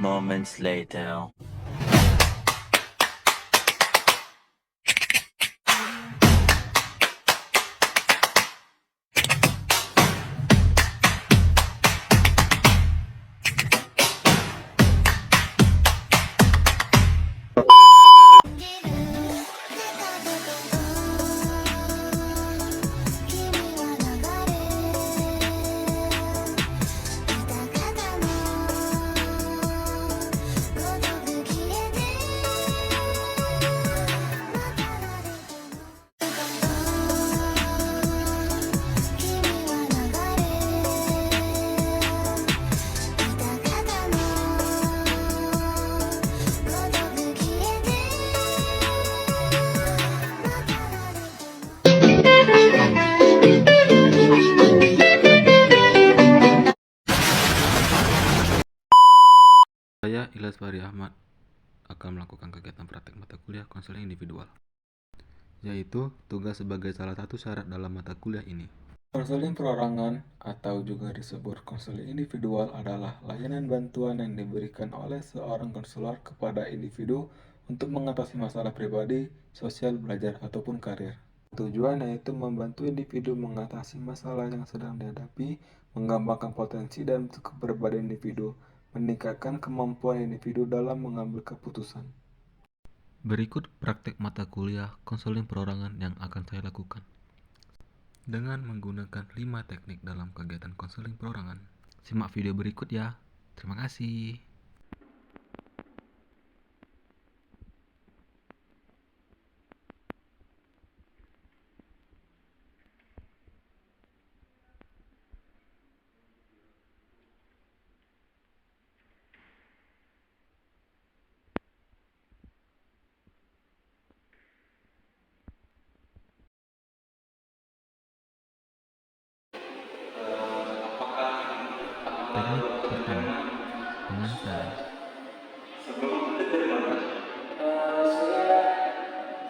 moments later. Saya Ilyas Fahri Ahmad akan melakukan kegiatan praktek mata kuliah konseling individual, yaitu tugas sebagai salah satu syarat dalam mata kuliah ini. Konseling perorangan atau juga disebut konseling individual adalah layanan bantuan yang diberikan oleh seorang konselor kepada individu untuk mengatasi masalah pribadi, sosial, belajar, ataupun karir. Tujuannya yaitu membantu individu mengatasi masalah yang sedang dihadapi, mengembangkan potensi dan kepribadian individu, meningkatkan kemampuan individu dalam mengambil keputusan. Berikut praktek mata kuliah konseling perorangan yang akan saya lakukan. Dengan menggunakan 5 teknik dalam kegiatan konseling perorangan. Simak video berikut ya. Terima kasih. Teknik pertama, pengantar. Saya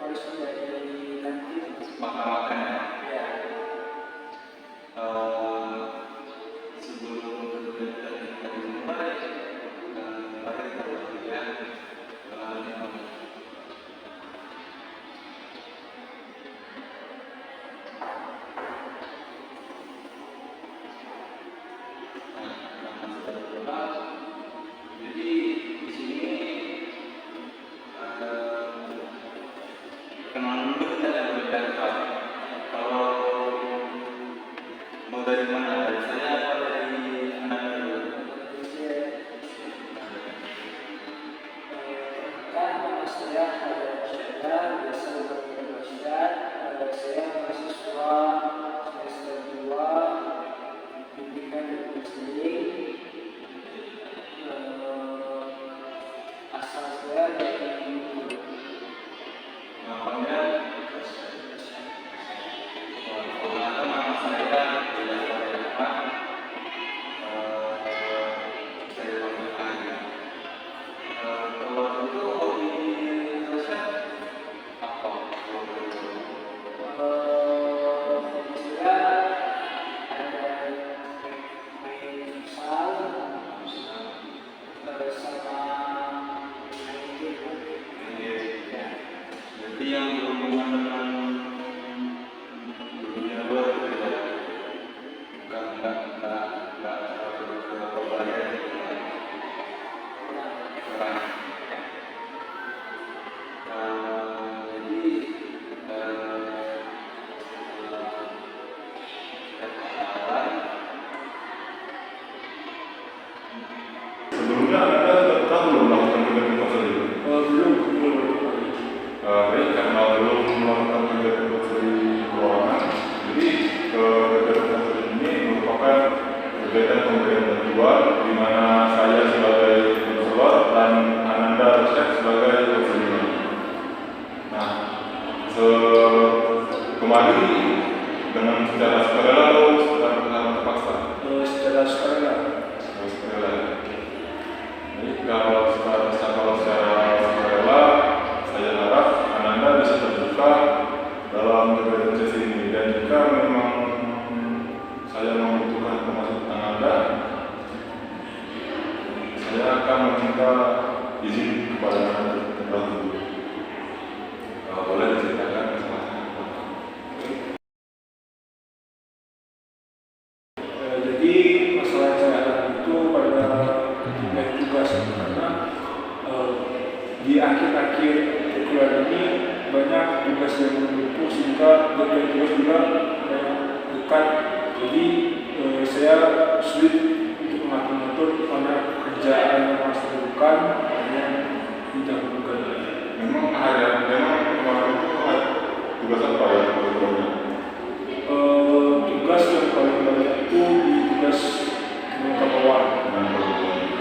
harus dari nanti makan ya. Sebelum kita dimulai, mari kita berkuliah. Jadi di sini kenalan dulu kita ada beberapa. Kalau mau dari mana? Dari saya atau dari anak dulu? kan nama saya Haidar biasa di universitas. Saya mahasiswa semester 2 pendidikan dan konseling. Asal saya dari Namanya nama saya tidak apa. Saya panggil Anya. Kalau itu hobi saya apa? saya ada main futsal sama main game. Jadi yang berhubungan dengan dunia luar gitu ya. Enggak berbahaya. Sebelumnya Anda sudah pernah belum melakukan kegiatan konseling? Belum. Baik, karena belum melakukan kegiatan konseling perorangan, jadi kegiatan konseling ini merupakan kegiatan pemberian bantuan di mana saya sebagai konselor dan Ananda Rasyad sebagai konselor. Nah, kemarin dengan secara sukarela atau secara terpaksa? Secara sukarela. Jadi kalau secara sukarela, saya harap Ananda bisa terbuka dalam kegiatan sesi ini. Dan jika memang saya membutuhkan pemasukan Ananda, akhir kuliah ini banyak tugas yang menumpuk sehingga deadline tugas juga dekat. Jadi saya sulit untuk mengatur mana kerjaan yang harus dilakukan hanya didahulukan. Memang kemarin itu tugas apa ya? Tugas yang paling banyak itu di tugas pengetahuan.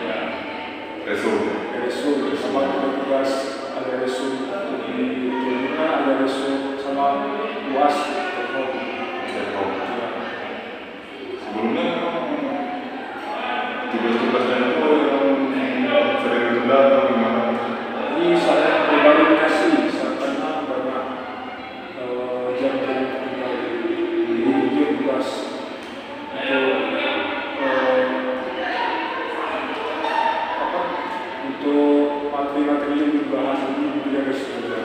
Ya. Resu sama tugas ada resu di jadinya ada resu sama UAS Sebelumnya tugas-tugasnya itu yang sering ditunda atau gimana? Jadi saya pribadi dikasih karena banyak jam-jam di tugas untuk materi-materi yang dibahas ini tidak ada.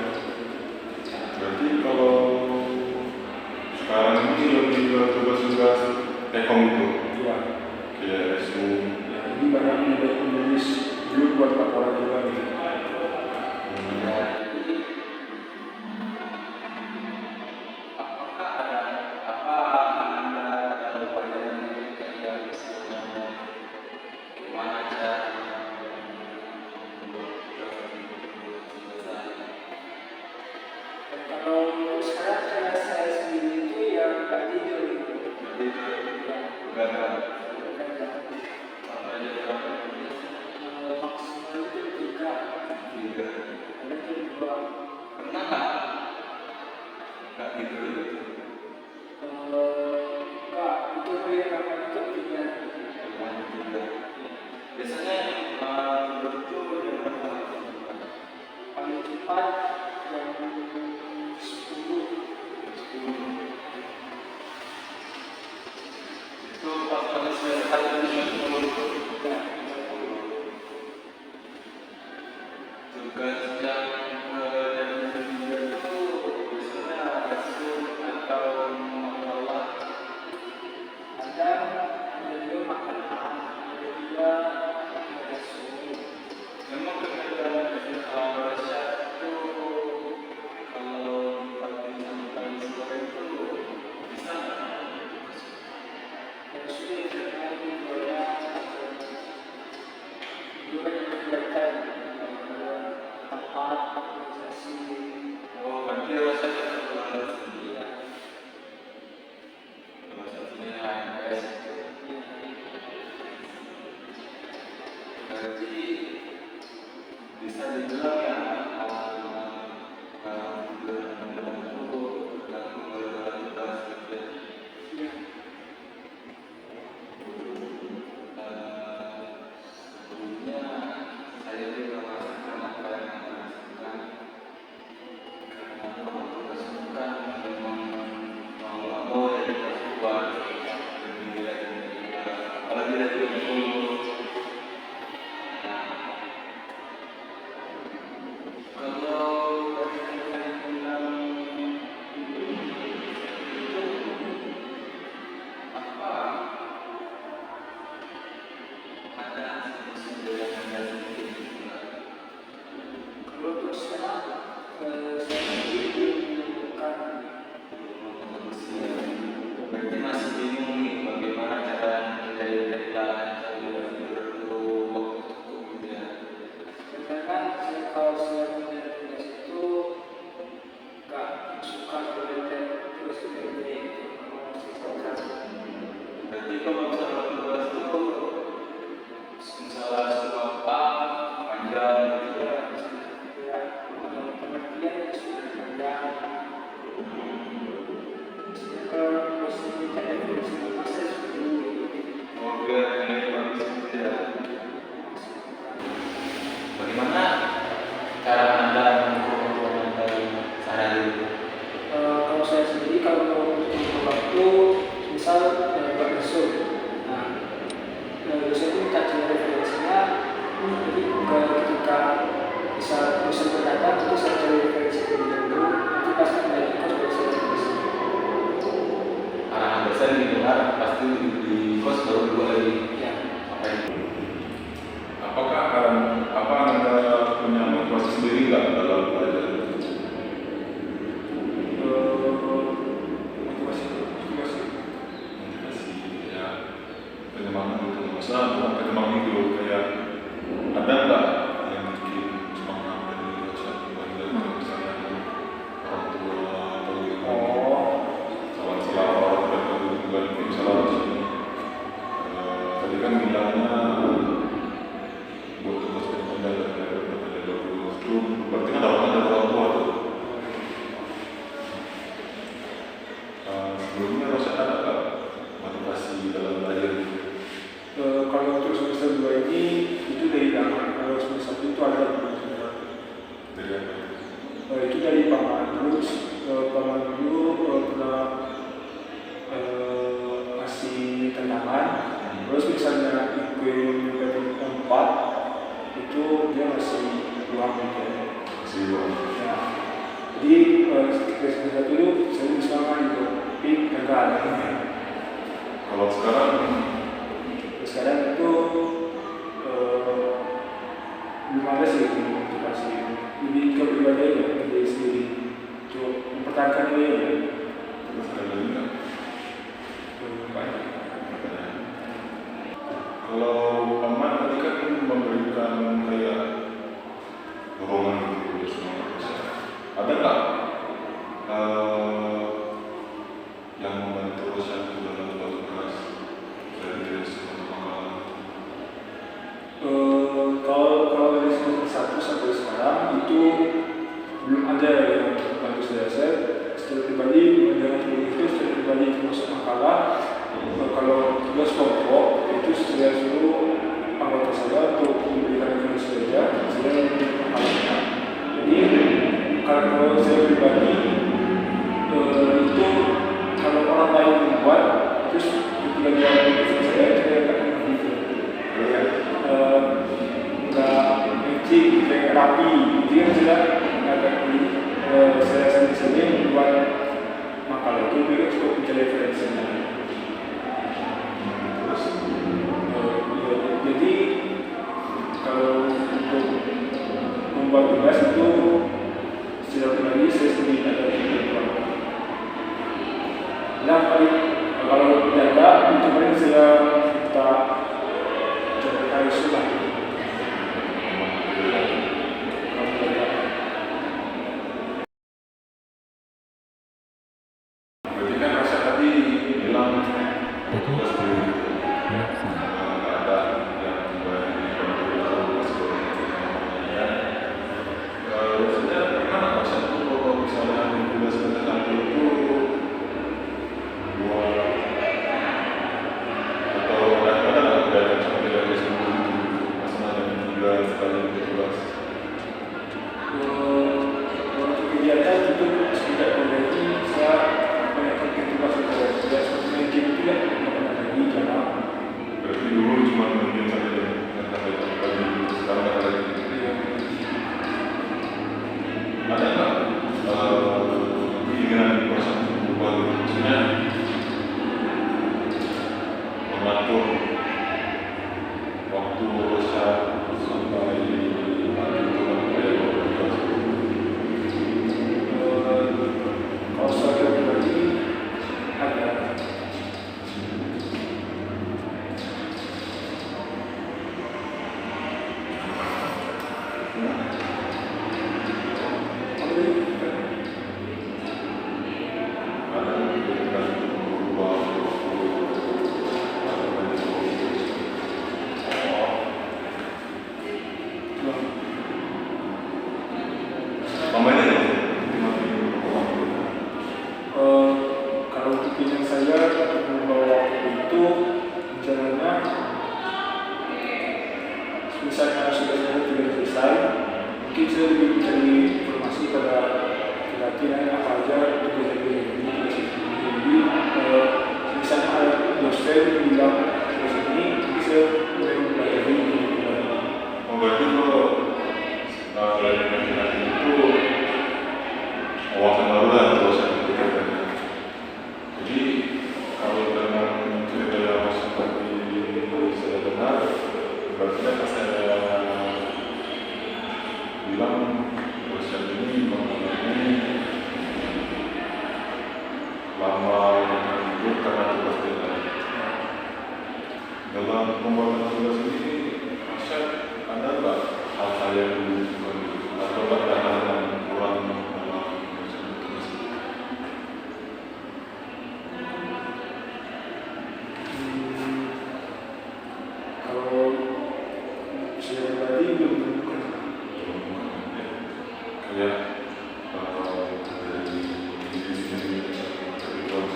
Berarti kalau sekarang ini lebih ke tugas-tugas tekom itu Ya, kayak resu. ya ini banyak menulis dulu buat laporan juga gitu. Kalau sekarang cara saya sendiri itu ya nggak tidur gitu. Maksimal itu 3, ada jam 2. Nggak gitu. Enggak, itu dia namanya itu 3. Biasanya begitu Paling cepat jam 10. itu pas kali semester tugas yang itu biasanya resu atau mengelola. Ada juga makanan, ada juga ada susu. Memang kegiatan Resya itu kalau pagi sampai sore itu bisa Dan sudah karena dua banyak kegiatan tempat organisasi. oh berarti rasanya terlalu sendiri. Salah satunya HMS itu. Berarti bisa dibilang ya sebelumnya saya juga merasakan apa yang merasakan karena kesukaan memang mau nggak mau ya kita buat lebih lagi apalagi dari dulu. Kalau dari saya bilang apa ada sesuatu yang ada sedikit juga. Kalau untuk saya sendiri menemukan Berarti masih bingung nih bagaimana cara menghindari deadline sambil tidur dulu waktu cukup gitu ya. sedangkan kalau saya punya tugas itu nggak suka belajar terus ini Berarti kalau misalnya tugas itu misalnya sebuah panjang gitu ya. pengertian sudah panjang. Kalau posisi televisi masih Mau biar ini bagus gitu ya. Bagaimana cara Anda mengukur sehari itu? kalau saya sendiri kalau mau mengatur waktu misal buat besok, nah besok itu minta referensinya, jadi ketika bisa besok berdatang itu saya cari referensi dulu, nanti pas kembali ke kos baru saya tulis. Arahan dosen didengar pasti di kos baru dua lagi. Ya. Apa itu? Apakah Anda punya motivasi sendiri nggak dalam masa bukan ketimbang itu kayak ada nggak yang bikin semangat dari rasa pribadi dari misalnya orang tua atau salah-salah orang dan juga misalnya di sini tadi kan bilangnya buat tugas pengajar dari dulu itu berarti kan dapat dari orang tua tuh. Sebelumnya rasa ada nggak motivasi dalam belajar itu? Kalau untuk semester 2 ini itu dari dalam, kalau semester 1 itu ada Dari apa? itu dari paman. Terus paman dulu pernah kasih tantangan. Terus misalnya IPM 4 itu dia ngasih uang gitu. Kasih uang. Ya. Jadi semester 1 itu saya bisa gitu, tapi enggak ada. Kalau Sekarang itu belum ada sih motivasi, lebih ke pribadi ya, ke diri sendiri untuk mempertahankan diri ya. terus ada lagi nggak? Banyak. Kalau paman tadi kan memberikan kayak dorongan gitu ya semangat bisa. Ada nggak yang membantu Roshan dalam belajar keras dari sekolah? Kalau dari semester 1 sampai sekarang itu belum ada yang bantu saya. Secara pribadi dengan itu secara pribadi termasuk makalah. Kalau tugas kelompok itu saya suruh anggota saya untuk memberikan informasi saja, saya memberikan makalahnya. Jadi kalau saya pribadi itu kalau orang lain membuat terus belajar saya akan begitu. Nggak matching, kayak rapi, jadi kan sudah agak saya sendiri membuat makalah itu juga cukup mencari referensinya. Jadi kalau untuk membuat tugas itu secara pribadi saya sendiri ada kebutuhan. Nah, kalau tidak ada, itu paling saya minta coba kali sudah. Berarti kan rasa tadi bilang Teknik penafsiran. ada yang dari pemerintah sebenarnya. Maksudnya gimana rasa itu kalau misalnya di tugas nanti itu buat atau ada nggak sampai dari sebelum masalah yang juga sekali tugas? Untuk kegiatan itu sejak berarti saya banyakkan tugas tidak seperti main game itu ya, lagi jarang. Berarti dulu cuma mungkin saja yang sampai tadi sekarang ada lagi. Ada nggak keinginan di proses berubah gitu? Maksudnya mengatur waktu saat sampai Kalau saya pribadi ada. Kalau untuk pilihan saya untuk membawa waktu itu rencananya misalnya sudah tidak selesai, mungkin saya lebih mencari informasi pada pelatihan apa aja untuk belajar ini. Jadi misalnya ada dosen bilang terus ini, jadi saya mulai mempelajari ini. berarti kalau belajar nanti itu wawasan baru lah terus jadi kalau dengan cerita yang seperti saya dengar berarti kan saya bilang dosen ini mengalami lama hidup karena tugas dalam pembuatan tugas ini, Chef, ada nggak hal-hal yang dibutuhkan atau ada hal yang kurang dalam penyelesaian tugas ini? Kalau saya pribadi belum menemukan. Kayak dari diri sendiri dari luar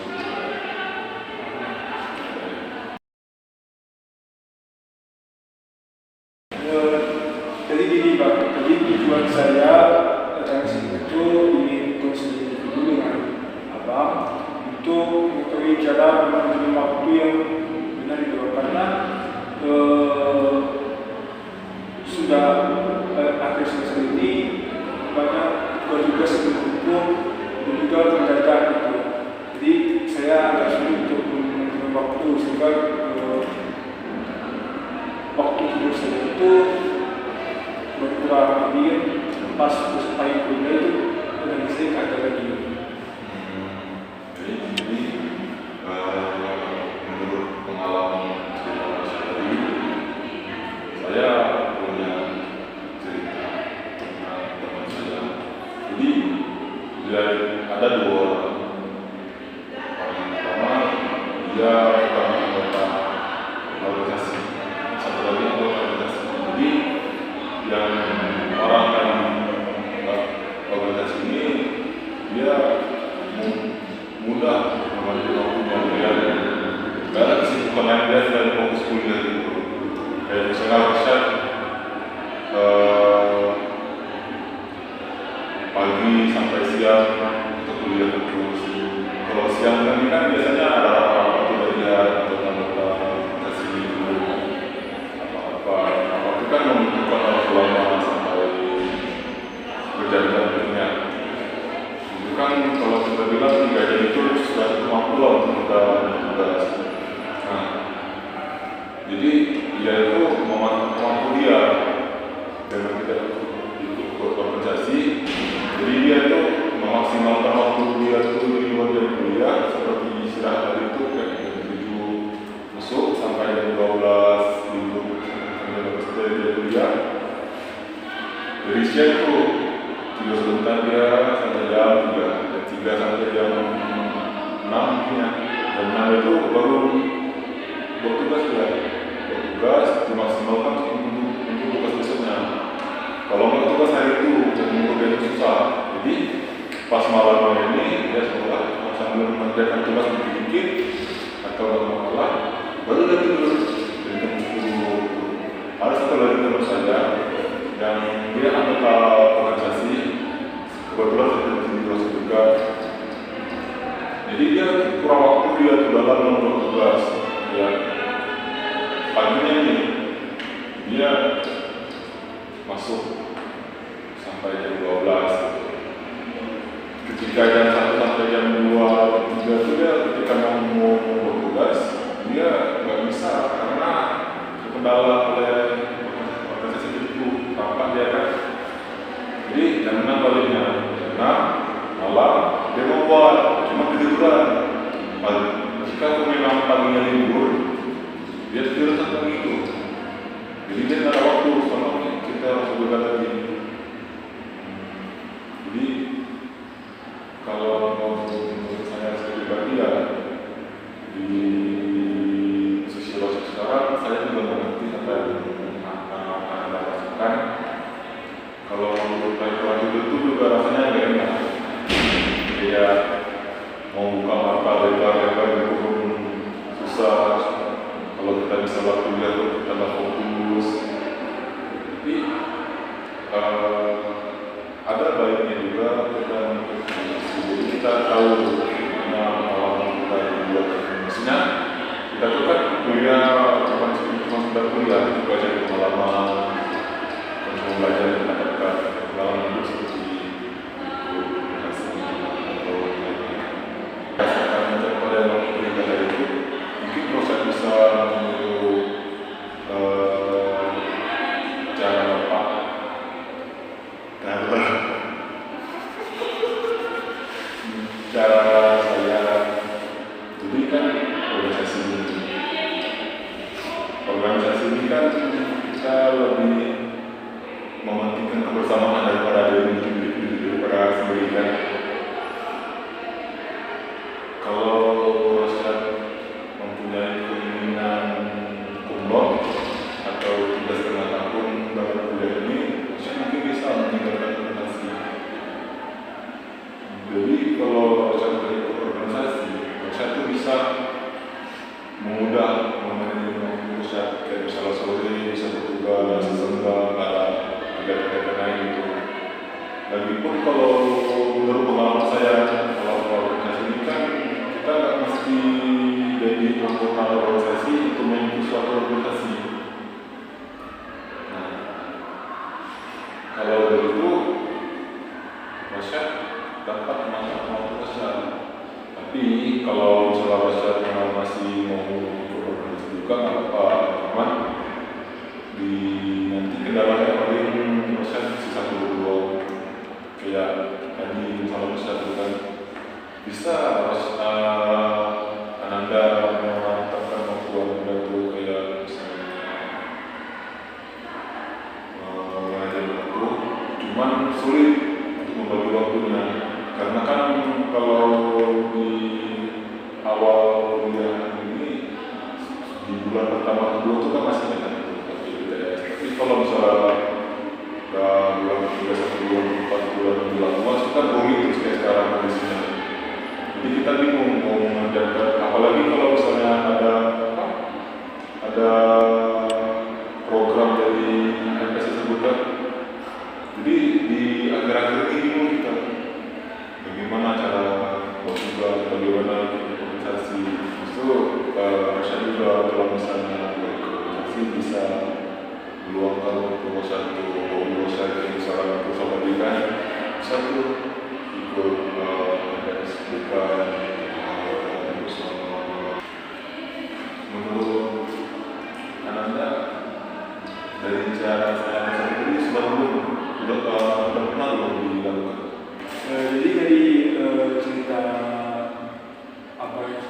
Jadi gini Pak, tadi tujuan saya datang ke sini itu ingin konseling dulu dengan Abang untuk mengetahui cara manajemen waktu yang benar itu, karena sudah akhir semester ini banyak tugas-tugas yang berkumpul dan juga mendadak gitu. Jadi saya agak sulit untuk manajemen waktu sehingga waktu tidur saya itu berkurang, lebih pas selesai kuliah itu dan saya ada lagi. Jadi menurut pengalaman saya saya punya cerita tentang teman saya. Jadi ada dua orang. Orang yang pertama dia bukan anggota organisasi, satu lagi anggota organisasi. Jadi yang orang yang organisasi ini dia mudah membantu waktunya, dia nggak ada kesibukan lain, dia sudah fokus kuliah gitu. Kayak misalnya Chef pagi sampai siang untuk kuliah terus. Kalau siang kan biasanya ada apa-apa dari anggota organisasi itu, apa-apa itu kan membutuhkan waktu lama sampai berjalan dunia. Itu kan kalau kita bilang 3 jam itu sudah waktu lah untuk kita tugas. Nah, jadi dia itu mampu dia dengan kita ikut organisasi. Jadi dia itu memaksimalkan waktu dia itu di luar jam kuliah, seperti istirahat hari itu kayak jam 7 masuk sampai jam 12 libur sampai selesai dia kuliah. Dari siang itu tidur sebentar dia sampai jam 3 sampai jam 6 mungkin ya. Jam 6 itu baru buat tugas dia. Buat tugas dimaksimalkan untuk tugas besoknya. Kalau nggak tugas hari itu mengukur dia itu susah. Jadi pas malam ini dia sekolah sambil mengerjakan tugas dikit-dikit atau malah baru dia tidur. Jadi jam 10. Ada satu lagi teman saya yang dia anggota organisasi, kebetulan saya tidur juga. Jadi dia kurang waktu dia dalam membuat tugas. Ya, paginya ini dia masuk sampai jam 12. Ketika jam 1 sampai jam 2, 3 itu dia ketika mau membuat tugas, dia nggak bisa karena terkendala oleh organisasi itu. Tampak dia kan. Jadi jam 6 baliknya, jam 6 malam dia mau buat, cuma ketiduran. Jika memang paginya libur, dia tidur sampai itu. Jadi dia tidak ada waktu, sama kita harus bekerja lagi. Jadi kalau menurut saya pribadi ya di sosiologi sekarang saya juga mengerti apa kan kita lebih mementingkan kebersamaan daripada pendidikan. Kalau Rosyad mempunyai keinginan kumlot atau 3,5 tahun dalam kuliah ini, Rosyad mungkin bisa meninggalkan organisasi. Jadi kalau Rosyad berikut organisasi, Rosyad itu bisa mudah memanage Rosyad, kayak misalnya sore bisa bertugas, sesenggang, ada kegiatan lain gitu. Lagipun kalau menurut pengalaman saya, kalau organisasi ini kan kita nggak mesti jadi anggota organisasi untuk mengikuti suatu organisasi. Nah, kalau begitu, Rosyad dapat manfaat Rosyad. Tapi kalau misalnya Rosyad masih mau ikut organisasi juga nggak apa-apa, cuman di nanti kendalanya paling Rosyad sisa dulu. Kayak tadi misalnya Rosyad kan bisa Ananda memantapkan waktu Anda tuh kayak misalnya mengajar waktu, cuman sulit untuk membagi waktunya karena kan kalau di awal kuliah ini di bulan pertama kedua itu kan masih ada tapi kalau misalnya bulan 3 sampai bulan 4 bulan bulan luas itu kan rumit terus kayak sekarang kondisinya. Jadi kita bingung mau mengerjakan, apalagi kalau misalnya ada program dari MPS tersebut kan. Jadi di akhir-akhir ini bingung kita bagaimana cara bertugas, bagaimana organisasi. Justru Rosyad juga kalau misalnya organisasi bisa meluangkan waktu satu Rosyad yang misalnya berusaha pendidikan satu ikut pendidikan bersama. Menurut Ananda dari cara saya sendiri sudah pernah belum dilakukan? Jadi dari cerita apa yang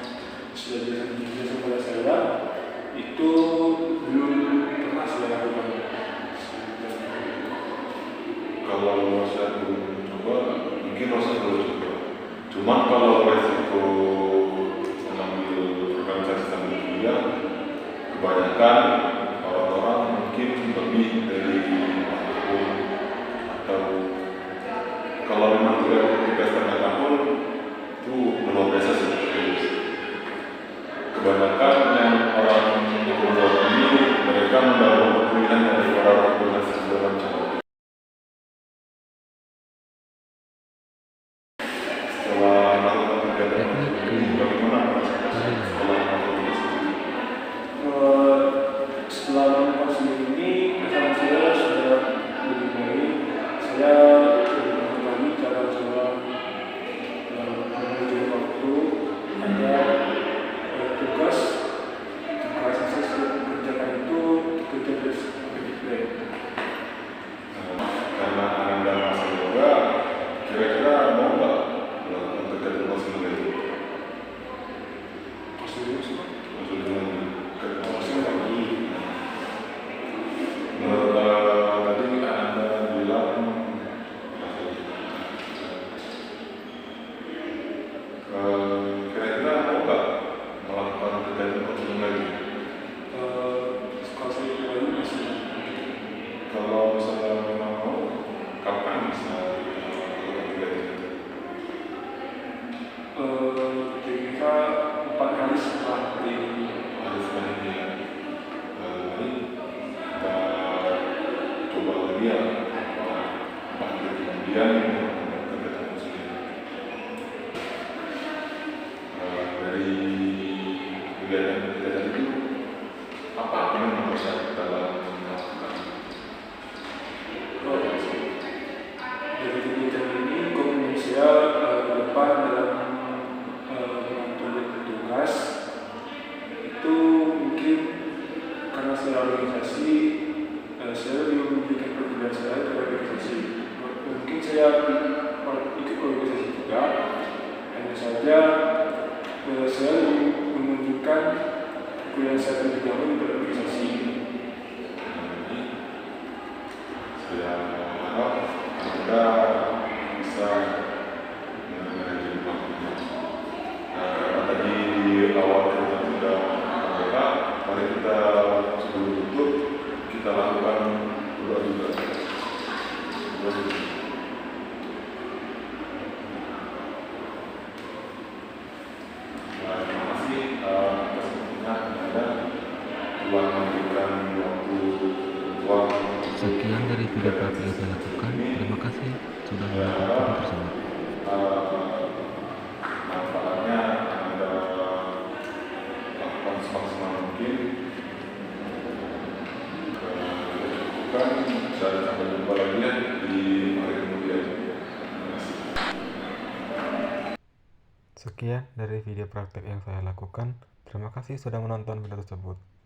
sudah dijelaskan pada saya itu belum pernah saya lakukan. Kalau Rosyad belum coba, mungkin Rosyad belum coba. Cuman kalau resiko mengambil organisasi sambil kuliah, kebanyakan orang-orang mungkin lebih dari tahun atau kalau memang tidak 3,5 tahun itu belum biasa sih. Kebanyakan yang orang umur ini mereka mendapat pilihan dari para organisasi segala macam. Setelah melakukan kegiatan ini, bagaimana setelah setelah melakukan ini, kesan saya sudah lebih baik. Saya lebih cara-cara mengatur waktu, ada tugas yang saya kerjakan itu kerja dari karena Anda masih muda, kira-kira mau nggak melakukan kegiatan konseling itu? Menurut tadi Anda bilang kira-kira mau nggak melakukan kegiatan konseling lagi? kalau saya pribadi masih. Kalau misalnya memang mau, kapan bisa melakukan kegiatan itu? Kira-kira 4 hari setelah ini. Ada sebenarnya ini kita coba lagi ya, apa kemudian kegiatan konseling. Dari kegiatan itu apa yang mempersiapkan dalam melakukan Dari kegiatan ini komunikasi saya ke depan dalam mengatur tugas itu mungkin karena saya organisasi saya lebih memberikan perhatian saya kepada organisasi. Mungkin saya ikut organisasi juga, hanya saja saya lebih menunjukkan kekuatan saya terlebih dahulu pada organisasi. video praktik yang saya lakukan. Terima kasih sudah menonton video tersebut. Manfaatnya Anda lakukan semaksimal mungkin. Dan sampai jumpa lagi ya di hari kemudian. Terima kasih. Sekian dari video praktek yang saya lakukan. Terima kasih sudah menonton video tersebut.